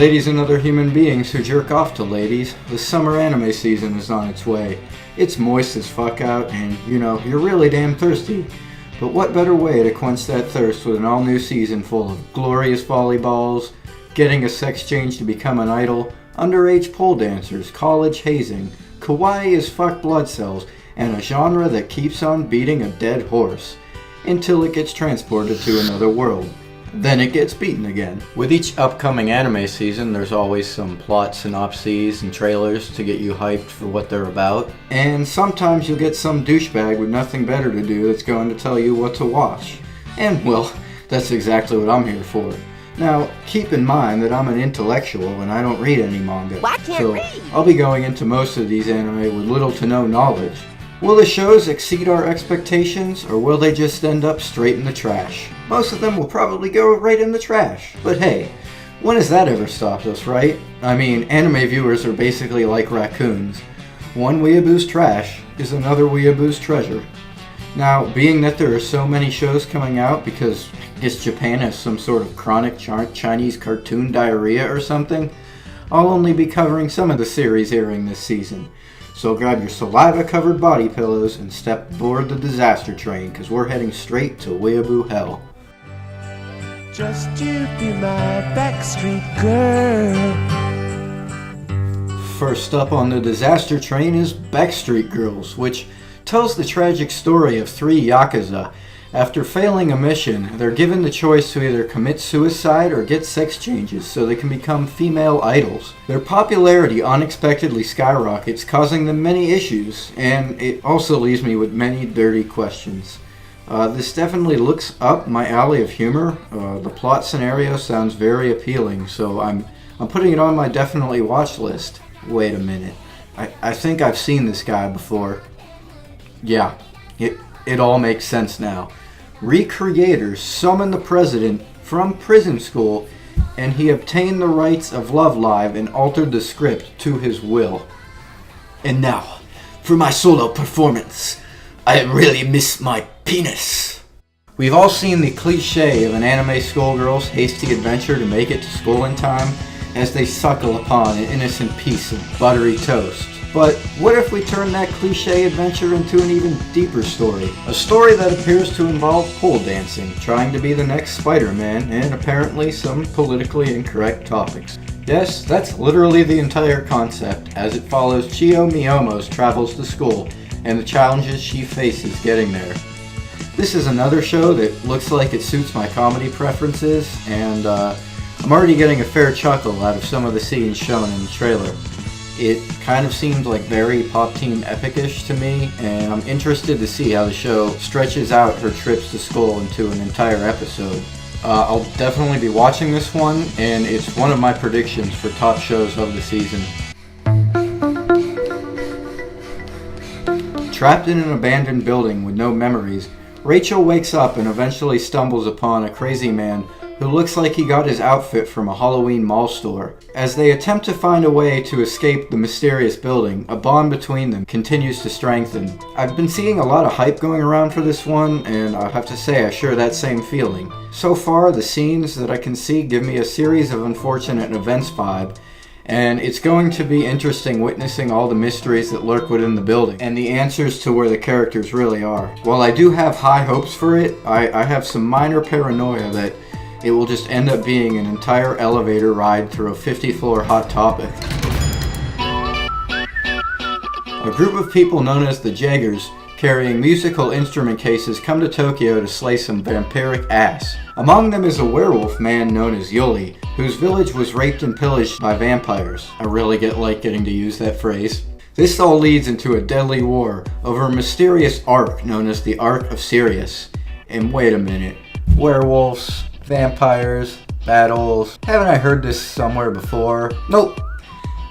ladies and other human beings who jerk off to ladies, the summer anime season is on its way. It's moist as fuck out and, you're really damn thirsty. But what better way to quench that thirst with an all-new season full of glorious volleyballs, getting a sex change to become an idol, underage pole dancers, college hazing, kawaii as fuck blood cells, and a genre that keeps on beating a dead horse until it gets transported to another world. Then it gets beaten again. With each upcoming anime season, there's always some plot synopses and trailers to get you hyped for what they're about. And sometimes you'll get some douchebag with nothing better to do that's going to tell you what to watch. And, well, that's exactly what I'm here for. Now, keep in mind that I'm an intellectual and I don't read any manga. Well, I can't so read. I'll be going into most of these anime with little to no knowledge. Will the shows exceed our expectations, or will they just end up straight in the trash? Most of them will probably go right in the trash. But hey, when has that ever stopped us, right? I mean, anime viewers are basically like raccoons. One weeaboo's trash is another weeaboo's treasure. Now, being that there are so many shows coming out because I guess Japan has some sort of chronic Chinese cartoon diarrhea or something, I'll only be covering some of the series airing this season. So grab your saliva-covered body pillows and step aboard the disaster train, because we're heading straight to weeaboo hell. Just you be my backstreet girl. First up on the disaster train is Backstreet Girls, which tells the tragic story of three yakuza. After failing a mission, they're given the choice to either commit suicide or get sex changes so they can become female idols. Their popularity unexpectedly skyrockets, causing them many issues, and it also leaves me with many dirty questions. This definitely looks up my alley of humor. The plot scenario sounds very appealing, so I'm putting it on my definitely watch list. Wait a minute. I think I've seen this guy before. Yeah, it all makes sense now. Recreators summoned the president from prison school, and he obtained the rights of Love Live and altered the script to his will. And now, for my solo performance, I really miss my penis. We've all seen the cliche of an anime schoolgirl's hasty adventure to make it to school in time as they suckle upon an innocent piece of buttery toast. But what if we turn that cliche adventure into an even deeper story? A story that appears to involve pole dancing, trying to be the next Spider-Man, and apparently some politically incorrect topics. Yes, that's literally the entire concept, as it follows Chio Miyomo's travels to school and the challenges she faces getting there. This is another show that looks like it suits my comedy preferences, and I'm already getting a fair chuckle out of some of the scenes shown in the trailer. It kind of seemed like very Pop Team Epic-ish to me, and I'm interested to see how the show stretches out her trips to school into an entire episode. I'll definitely be watching this one, and it's one of my predictions for top shows of the season. Trapped in an abandoned building with no memories, Rachel wakes up and eventually stumbles upon a crazy man who looks like he got his outfit from a Halloween mall store. As they attempt to find a way to escape the mysterious building, a bond between them continues to strengthen. I've been seeing a lot of hype going around for this one, and I have to say I share that same feeling. So far, the scenes that I can see give me a series of unfortunate events vibe, and it's going to be interesting witnessing all the mysteries that lurk within the building and the answers to where the characters really are. While I do have high hopes for it, I have some minor paranoia that it will just end up being an entire elevator ride through a 50-floor Hot Topic. A group of people known as the Jaggers, carrying musical instrument cases, come to Tokyo to slay some vampiric ass. Among them is a werewolf man known as Yuli, whose village was raped and pillaged by vampires. I really like getting to use that phrase. This all leads into a deadly war over a mysterious ark known as the Ark of Sirius. And wait a minute, werewolves, vampires, battles. Haven't I heard this somewhere before? Nope.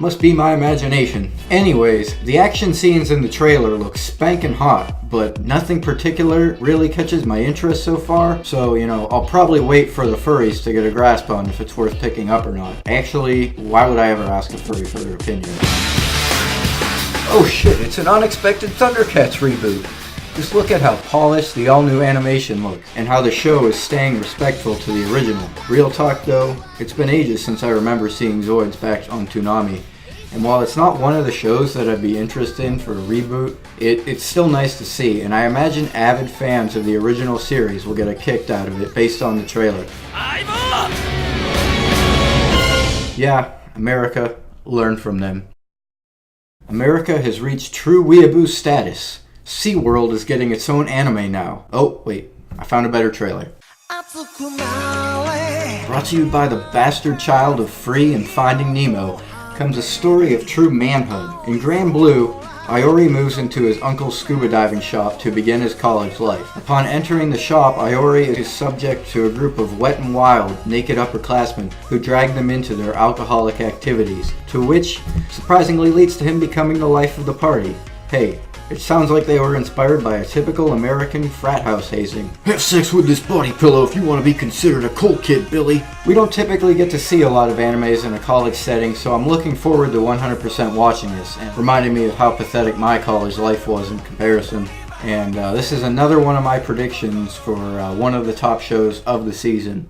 Must be my imagination. Anyways, the action scenes in the trailer look spankin' hot, but nothing particular really catches my interest so far, so, I'll probably wait for the furries to get a grasp on if it's worth picking up or not. Actually, why would I ever ask a furry for their opinion? Oh shit, it's an unexpected Thundercats reboot. Just look at how polished the all-new animation looks, and how the show is staying respectful to the original. Real talk though, it's been ages since I remember seeing Zoids back on Toonami. And while it's not one of the shows that I'd be interested in for a reboot, it's still nice to see, and I imagine avid fans of the original series will get a kick out of it based on the trailer. Yeah, America, learn from them. America has reached true weeaboo status. SeaWorld is getting its own anime now. Oh, wait, I found a better trailer. Brought to you by the bastard child of Free and Finding Nemo comes a story of true manhood. In Grand Blue, Iori moves into his uncle's scuba diving shop to begin his college life. Upon entering the shop, Iori is subject to a group of wet and wild, naked upperclassmen who drag them into their alcoholic activities, to which surprisingly leads to him becoming the life of the party. Hey, it sounds like they were inspired by a typical American frat house hazing. Have sex with this body pillow if you want to be considered a cool kid, Billy. We don't typically get to see a lot of animes in a college setting, so I'm looking forward to 100% watching this, and reminding me of how pathetic my college life was in comparison. And this is another one of my predictions for one of the top shows of the season.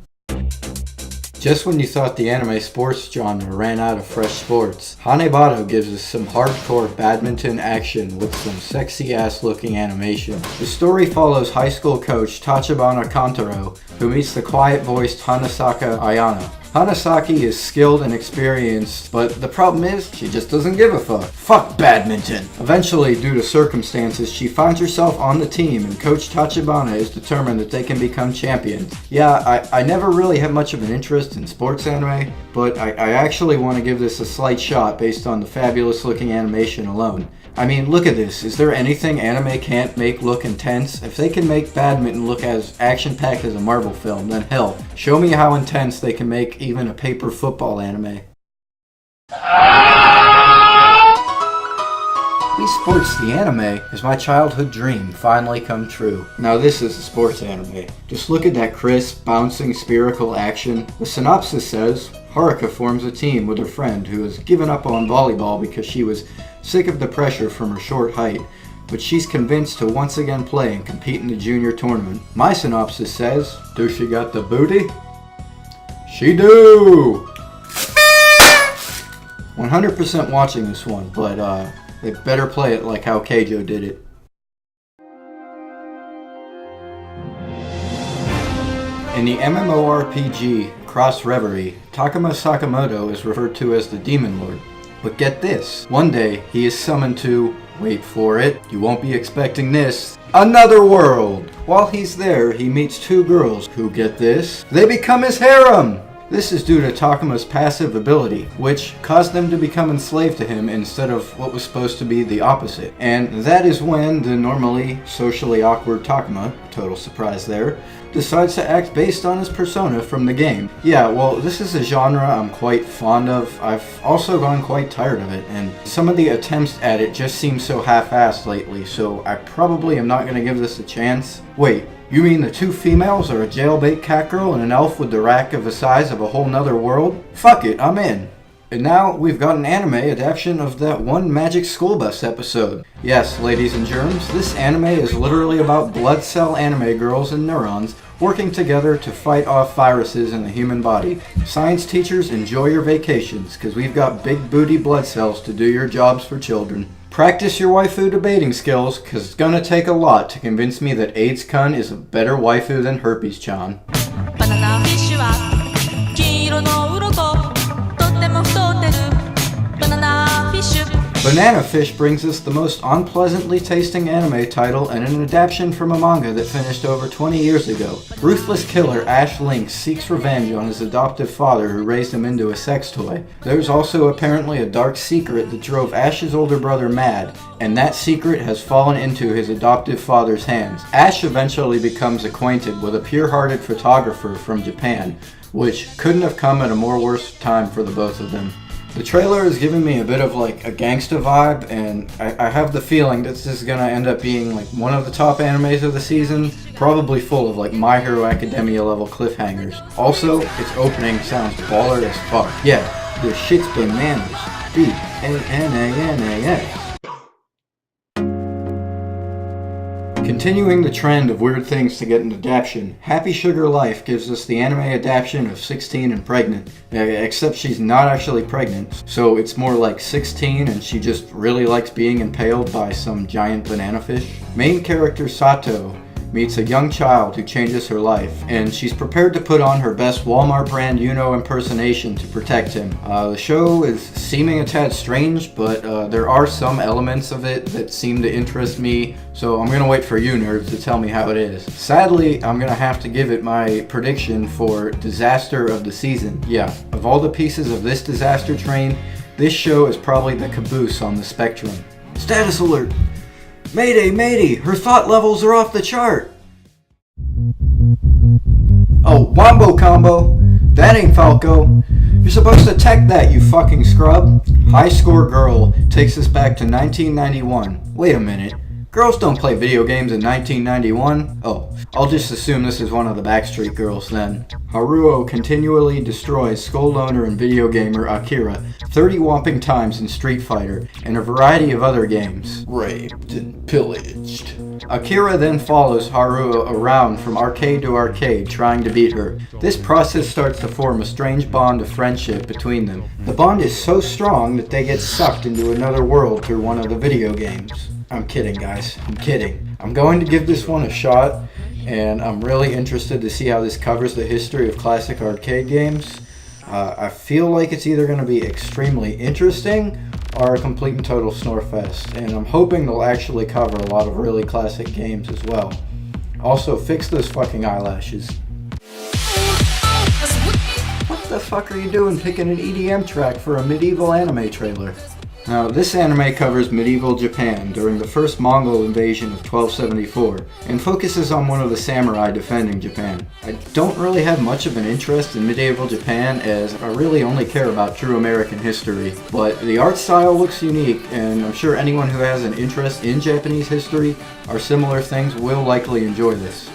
Just when you thought the anime sports genre ran out of fresh sports, Hanebado gives us some hardcore badminton action with some sexy ass looking animation. The story follows high school coach Tachibana Kantaro, who meets the quiet voiced Hanasaka Ayana. Hanasaki is skilled and experienced, but the problem is, she just doesn't give a fuck. Fuck badminton! Eventually, due to circumstances, she finds herself on the team, and Coach Tachibana is determined that they can become champions. Yeah, I never really had much of an interest in sports anime, but I actually want to give this a slight shot based on the fabulous looking animation alone. I mean, look at this. Is there anything anime can't make look intense? If they can make badminton look as action-packed as a Marvel film, then hell, show me how intense they can make even a paper football anime. Wii Sports the anime is my childhood dream finally come true. Now this is a sports anime. Just look at that crisp, bouncing, spherical action. The synopsis says, Haruka forms a team with her friend who has given up on volleyball because she was sick of the pressure from her short height, but she's convinced to once again play and compete in the junior tournament. My synopsis says, do she got the booty? She do! 100% watching this one, but they better play it like how Keijo did it. In the MMORPG Cross Reverie, Takuma Sakamoto is referred to as the Demon Lord. But get this, one day he is summoned to, wait for it, you won't be expecting this, another world! While he's there, he meets two girls who, get this, they become his harem! This is due to Takuma's passive ability, which caused them to become enslaved to him instead of what was supposed to be the opposite. And that is when the normally socially awkward Takuma, total surprise there, decides to act based on his persona from the game. Yeah, well, this is a genre I'm quite fond of. I've also gone quite tired of it, and some of the attempts at it just seem so half-assed lately, so I probably am not going to give this a chance. Wait, you mean the two females are a jailbait catgirl and an elf with the rack of the size of a whole nother world? Fuck it, I'm in. And now we've got an anime adaptation of that one Magic School Bus episode. Yes, ladies and germs, this anime is literally about blood cell anime girls and neurons working together to fight off viruses in the human body. Science teachers, enjoy your vacations, cause we've got big booty blood cells to do your jobs for children. Practice your waifu debating skills, cause it's gonna take a lot to convince me that AIDS-kun is a better waifu than Herpes-chan. Banana Fish brings us the most unpleasantly tasting anime title and an adaptation from a manga that finished over 20 years ago. Ruthless killer Ash Lynx seeks revenge on his adoptive father who raised him into a sex toy. There's also apparently a dark secret that drove Ash's older brother mad, and that secret has fallen into his adoptive father's hands. Ash eventually becomes acquainted with a pure-hearted photographer from Japan, which couldn't have come at a more worse time for the both of them. The trailer is giving me a bit of like a gangsta vibe, and I have the feeling that this is gonna end up being like one of the top animes of the season, probably full of like My Hero Academia level cliffhangers. Also, its opening sounds baller as fuck. Yeah, this shit's bananas. B-A-N-A-N-A-S. Continuing the trend of weird things to get an adaptation, Happy Sugar Life gives us the anime adaptation of 16 and Pregnant. Except she's not actually pregnant, so it's more like 16 and she just really likes being impaled by some giant banana fish. Main character Sato meets a young child who changes her life, and she's prepared to put on her best Walmart brand impersonation to protect him. The show is seeming a tad strange, but there are some elements of it that seem to interest me, so I'm gonna wait for you nerds to tell me how it is. Sadly, I'm gonna have to give it my prediction for disaster of the season. Yeah, of all the pieces of this disaster train, this show is probably the caboose on the spectrum. Status alert! Mayday, Mayday! Her thought levels are off the chart! Oh, wombo combo! That ain't Falco! You're supposed to tech that, you fucking scrub! High Score Girl takes us back to 1991. Wait a minute. Girls don't play video games in 1991? Oh, I'll just assume this is one of the Backstreet Girls then. Haruo continually destroys Skull Owner and video gamer Akira 30 whopping times in Street Fighter and a variety of other games. Raped and pillaged. Akira then follows Haruo around from arcade to arcade trying to beat her. This process starts to form a strange bond of friendship between them. The bond is so strong that they get sucked into another world through one of the video games. I'm kidding, guys. I'm kidding. I'm going to give this one a shot, and I'm really interested to see how this covers the history of classic arcade games. I feel like it's either going to be extremely interesting or a complete and total snorefest, and I'm hoping they'll actually cover a lot of really classic games as well. Also, fix those fucking eyelashes. What the fuck are you doing picking an EDM track for a medieval anime trailer? Now, this anime covers medieval Japan during the first Mongol invasion of 1274 and focuses on one of the samurai defending Japan. I don't really have much of an interest in medieval Japan as I really only care about true American history, but the art style looks unique and I'm sure anyone who has an interest in Japanese history or similar things will likely enjoy this.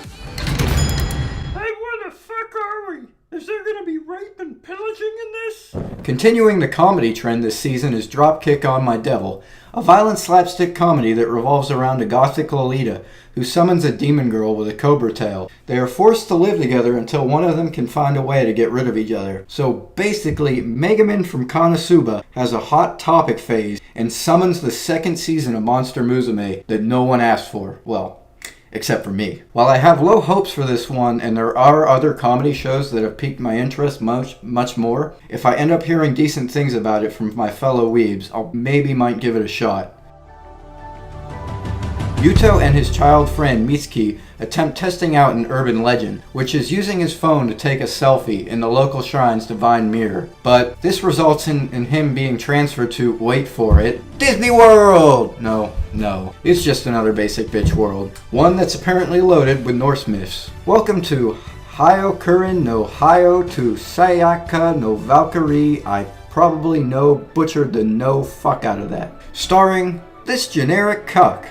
Is there gonna be rape and pillaging in this? Continuing the comedy trend this season is Dropkick on My Devil, a violent slapstick comedy that revolves around a gothic Lolita who summons a demon girl with a cobra tail. They are forced to live together until one of them can find a way to get rid of each other. So basically, Megaman from Konosuba has a hot topic phase and summons the second season of Monster Musume that no one asked for. Well, except for me. While I have low hopes for this one, and there are other comedy shows that have piqued my interest much more, if I end up hearing decent things about it from my fellow weebs, I'll might give it a shot. Yuto and his child friend Mitsuki attempt testing out an urban legend, which is using his phone to take a selfie in the local shrine's divine mirror. But this results in him being transferred to, wait for it, Disney World! No, it's just another basic bitch world. One that's apparently loaded with Norse myths. Welcome to Hyokurin no Hyo to Sayaka no Valkyrie. I probably butchered the no fuck out of that. Starring this generic cuck.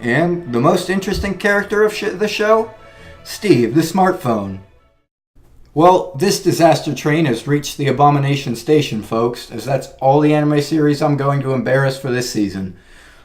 And the most interesting character of the show? Steve, the smartphone. Well, this disaster train has reached the abomination station, folks, as that's all the anime series I'm going to embarrass for this season.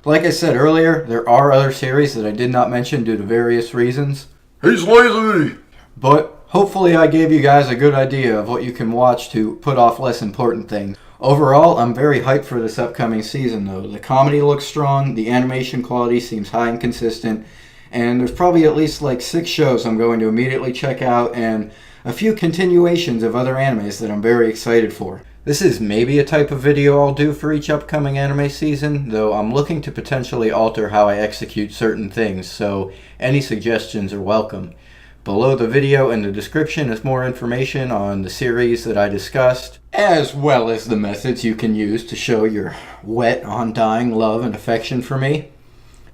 Like I said earlier, there are other series that I did not mention due to various reasons. He's lazy! But hopefully I gave you guys a good idea of what you can watch to put off less important things. Overall, I'm very hyped for this upcoming season though. The comedy looks strong, the animation quality seems high and consistent, and there's probably at least like 6 shows I'm going to immediately check out and a few continuations of other animes that I'm very excited for. This is maybe a type of video I'll do for each upcoming anime season, though I'm looking to potentially alter how I execute certain things, so any suggestions are welcome. Below the video in the description is more information on the series that I discussed, as well as the methods you can use to show your wet, undying love and affection for me.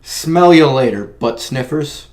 Smell you later, butt sniffers.